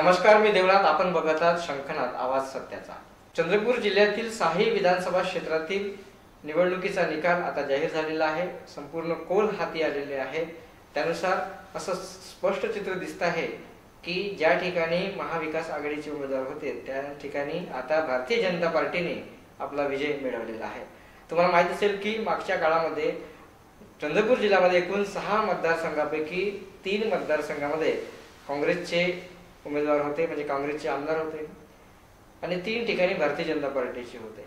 नमस्कार, मी देवनाथ. आपण बघत आहात शंखनाद, आवाज सत्याचा. चंद्रपूर जिल्ह्यातील साही विधानसभा क्षेत्रातील निवडणुकीचा निकाल आता जाहीर झालेला आहे. संपूर्ण कोल हाती आलेले आहे. त्यानुसार असं स्पष्ट चित्र दिसत आहे की ज्या ठिकाणी महाविकास आघाडीचे उमेदवार होते त्या ठिकाणी आता भारतीय जनता पार्टीने आपला विजय मिळवलेला आहे. तुम्हाला माहित असेल की मागच्या काळामध्ये चंद्रपूर जिल्ह्यामध्ये एकूण 6 मतदारसंघापैकी 3 मतदारसंघामध्ये काँग्रेसचे उमेदवार होते, म्हणजे काँग्रेसचे आमदार होते, आणि 3 ठिकाणी भारतीय जनता पार्टीचे होते.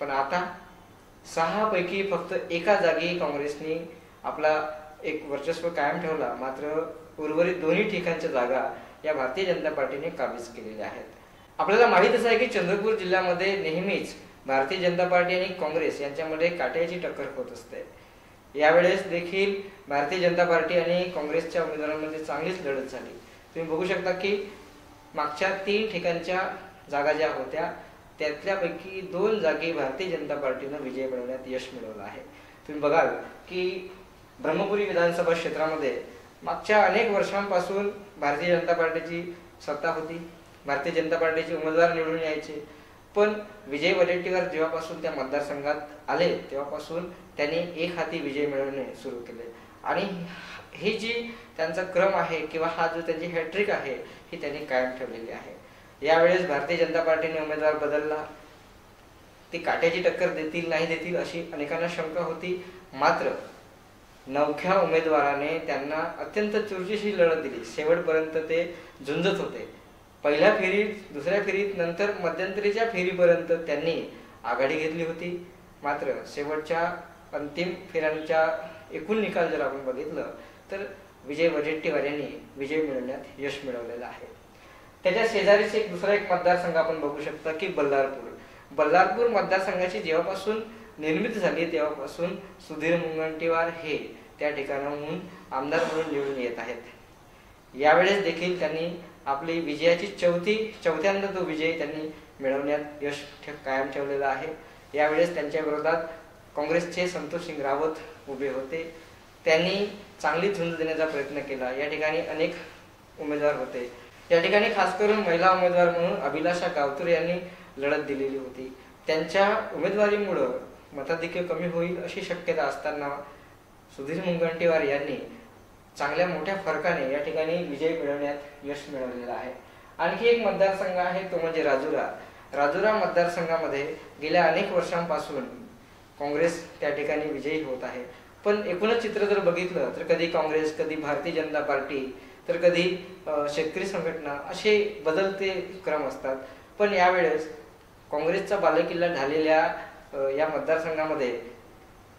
पण आता 6 पैकी फक्त एका जागी काँग्रेसने आपला एक वर्चस्व कायम ठेवला. मात्र उर्वरित दोन्ही ठिकाणच्या जागा या भारतीय जनता पार्टीने काबीज केलेल्या आहेत. आपल्याला माहितच आहे की चंद्रपूर जिल्ह्यामध्ये नेहमीच भारतीय जनता पार्टी आणि काँग्रेस यांच्यामध्ये काट्याची टक्कर होत असते. यावेळेस देखील भारतीय जनता पार्टी आणि काँग्रेसच्या उमेदवारांमध्ये चांगलीच लढत झाली. तुम्ही बघू शकता की मागच्या 3 ठिकाणच्या जागा ज्या होत्या त्यातल्यापैकी 2 जागी भारतीय जनता पार्टीनं विजय मिळवण्यात यश मिळवलं आहे. तुम्ही बघाल की ब्रह्मपुरी विधानसभा क्षेत्रामध्ये मागच्या अनेक वर्षांपासून भारतीय जनता पार्टीची सत्ता होती. भारतीय जनता पार्टीचे उमेदवार निवडून यायचे. पण विजय वडेट्टीवार जेव्हापासून त्या मतदारसंघात आले तेव्हापासून त्यांनी एक हाती विजय मिळवणे सुरू केले. आणि ही जी त्यांचा क्रम आहे किंवा हा जो त्यांची हॅट्रिक आहे ही त्यांनी कायम ठेवलेली आहे. यावेळेस भारतीय जनता पार्टीने उमेदवार बदलला. ती काट्याची टक्कर देतील नाही देतील अशी अनेकांना शंका होती. मात्र नवख्या उमेदवाराने त्यांना अत्यंत चुरशीची लढत दिली. शेवटपर्यंत ते झुंजत होते. पहिल्या फेरीत, दुसऱ्या फेरीत, नंतर मध्यंतरीच्या फेरीपर्यंत त्यांनी आघाडी घेतली होती. मात्र शेवटच्या अंतिम फेऱ्यांच्या एकूण निकाल जर आपण बघितलं तर विजय वडेट्टीवार यांनी विजय मिळवण्यात यश मिळवलेलं आहे. त्याच्या शेजारीच दुसरा एक मतदारसंघ आपण बघू शकता की बल्लारपूर मतदारसंघाची जेव्हापासून निर्मिती झाली तेव्हापासून सुधीर मुनगंटीवार हे त्या ठिकाणाहून आमदार म्हणून निवडून येत आहेत. यावेळेस देखील त्यांनी आपली विजयाची चौथ्यांदा तो विजय त्यांनी मिळवण्यात यश कायम ठेवलेला आहे. यावेळेस त्यांच्या विरोधात काँग्रेसचे संतोषसिंग रावत उभे होते. त्यांनी चांगली झुंज देण्याचा प्रयत्न केला. या ठिकाणी अनेक उमेदवार होते. या ठिकाणी खास करून महिला उमेदवार म्हणून अभिलाषा गावतुरे यांनी लढत दिलेली होती. त्यांच्या उमेदवारीमुळे मताधिक्य कमी होईल अशी शक्यता असताना सुधीर मुनगंटीवार यांनी चांगल्या मोठ्या फरकाने या ठिकाणी विजय मिळवण्यात यश मिळवलेलं आहे. आणखी एक मतदारसंघ आहे तो म्हणजे राजुरा मतदारसंघामध्ये गेल्या अनेक वर्षांपासून काँग्रेस त्या ठिकाणी विजयी होत आहे. पण एकूणच चित्र जर बघितलं तर कधी काँग्रेस, कधी भारतीय जनता पार्टी, तर कधी शेतकरी संघटना असे बदलते क्रम असतात. पण यावेळेस काँग्रेसचा बालेकिल्ला ढालेल्या या मतदारसंघामध्ये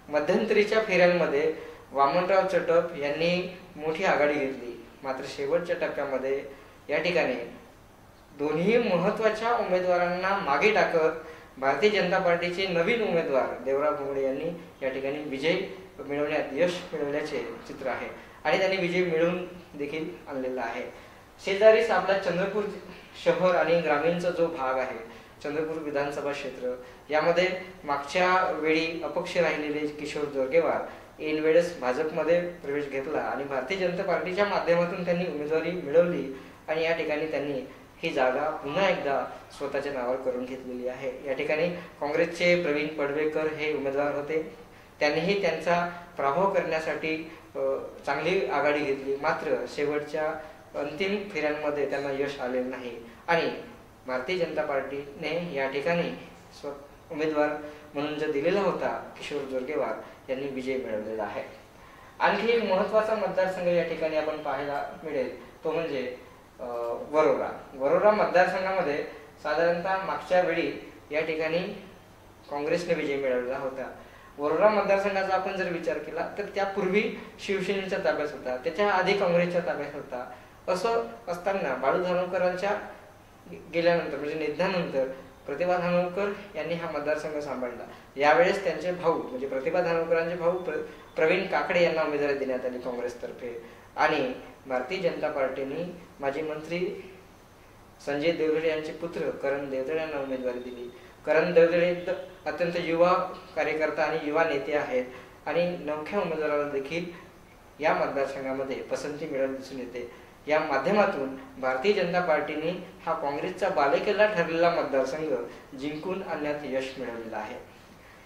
मध्यंतरीच्या फेऱ्यांमध्ये वामनराव चटप यांनी मोठी आघाडी घेतली. मात्र शेवटच्या टप्प्यामध्ये या ठिकाणी दोन्ही महत्त्वाच्या उमेदवारांना मागे टाकत भारतीय जनता पार्टीचे नवीन उमेदवार देवराव भोंगडे यांनी या ठिकाणी विजय मिळवण्यात यश मिळवल्याचे चित्र आहे. आणि त्यांनी विजय मिळवून देखील आणलेला आहे. शेजारीच आपला चंद्रपूर शहर आणि ग्रामीणचा जो भाग आहे, चंद्रपूर विधानसभा क्षेत्र, यामध्ये मागच्या वेळी अपक्ष राहिलेले किशोर जोरगेवार ऐनवेळेस भाजपमध्ये प्रवेश घेतला आणि भारतीय जनता पार्टीच्या माध्यमातून त्यांनी उमेदवारी मिळवली. आणि या ठिकाणी त्यांनी ही जागा पुन्हा एकदा स्वतःच्या नावावर करून घेतलेली आहे. या ठिकाणी काँग्रेसचे प्रवीण पडवेकर हे उमेदवार होते. त्यांनीही त्यांचा पराभव करण्यासाठी चांगली आघाडी घेतली. मात्र शेवटच्या अंतिम फेऱ्यांमध्ये त्यांना यश आलेलं नाही आणि भारतीय जनता पार्टीने या ठिकाणी उमेदवार म्हणून जो दिलेला होता किशोर जोरगेवार यांनी विजय मिळवलेला आहे. आणखी एक महत्त्वाचा मतदारसंघ या ठिकाणी आपण पाहायला मिळेल तो म्हणजे वरोरा मतदारसंघामध्ये साधारणतः मागच्या वेळी या ठिकाणी काँग्रेसने विजय मिळवलेला होता. वरोरा मतदारसंघाचा आपण जर विचार केला तर त्यापूर्वी शिवसेनेच्या ताब्यात होता, त्याच्या आधी काँग्रेसच्या ताब्यात होता. असं असताना बाळू धानोरकरांच्या गेल्यानंतर म्हणजे निधनानंतर प्रतिभा धानोरकर यांनी हा मतदारसंघ सांभाळला. यावेळेस त्यांचे भाऊ म्हणजे प्रतिभा धानोरकरांचे भाऊ प्रवीण काकडे यांना उमेदवारी देण्यात आली काँग्रेसतर्फे. आणि भारतीय जनता पार्टीने माजी मंत्री संजय देवधळे यांचे पुत्र करण देवधळे यांना उमेदवारी दिली. करण देवधळे अत्यंत युवा कार्यकर्ता आणि युवा नेते आहेत आणि नवख्या उमेदवाराला देखील या मतदारसंघामध्ये पसंती मिळाली दिसून येते. या माध्यमातून भारतीय जनता पार्टीने हा काँग्रेसचा बालेकिल्ला ठरलेला मतदारसंघ जिंकून आणण्यात यश मिळवलेलं आहे।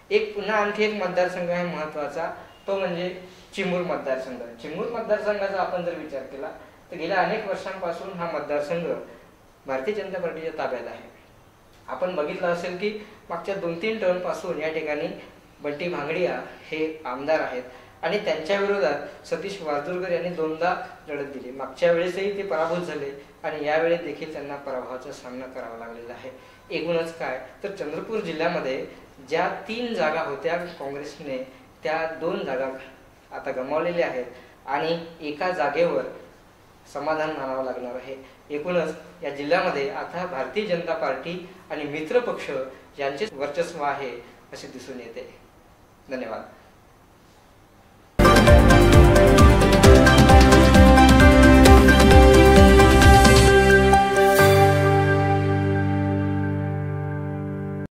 एक पुन्हा आणखी एक मतदारसंघ आहे महत्त्वाचा, तो म्हणजे चिमूर मतदारसंघ। चिमूर मतदारसंघाचा आपण जर विचार केला तर गेल्या अनेक वर्षांपासून हा मतदारसंघ भारतीय जनता पार्टीच्या ताब्यात आहे। आपण बघितलं असेल की मागच्या 2-3 टर्मपासून या ठिकाणी बंटी भांगडिया हे आमदार आहेत आणि त्यांच्या विरोधात सतीश वारदुरकर यांनी 2दा लढत दिली। मागच्या वेळेसही ते पराभूत झाले आणि यावेळी देखील त्यांना पराभवाचा सामना करावा लागलेला आहे। एकूणच काय तर चंद्रपूर जिल्ह्यामध्ये ज्या 3 जागा होत्या काँग्रेसने त्या 2 जागा आता गमावलेल्या आहेत आणि एका जागेवर समाधान मानावं लागणार आहे। एकूणच या जिल्ह्यामध्ये आता भारतीय जनता पार्टी आणि मित्र पक्ष यांचे वर्चस्व आहे असे दिसून येते। धन्यवाद।